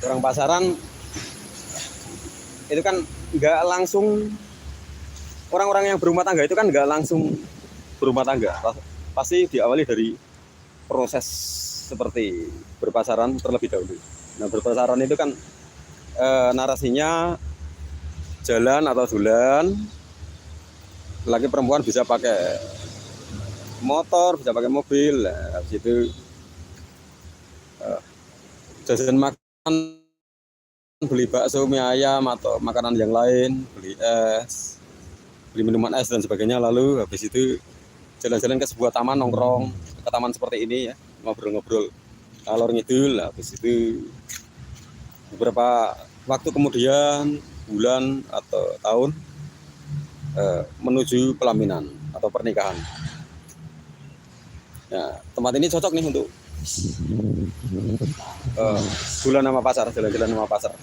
Orang pasaran itu kan nggak langsung, orang-orang yang berumah tangga itu kan nggak langsung berumah tangga, pasti diawali dari proses seperti berpasaran terlebih dahulu. Nah, berpasaran itu kan narasinya jalan atau dulan, laki perempuan bisa pakai motor, bisa pakai mobil. Nah, habis itu jajan makan, beli bakso, mie ayam atau makanan yang lain, beli es, beli minuman es dan sebagainya. Lalu habis itu jalan-jalan ke sebuah taman, nongkrong ke taman seperti ini ya, ngobrol-ngobrol alor ngidul. Habis itu beberapa waktu kemudian, bulan atau tahun, menuju pelaminan atau pernikahan. Nah, tempat ini cocok nih untuk bulan sama pasar, jalan-jalan sama pasar.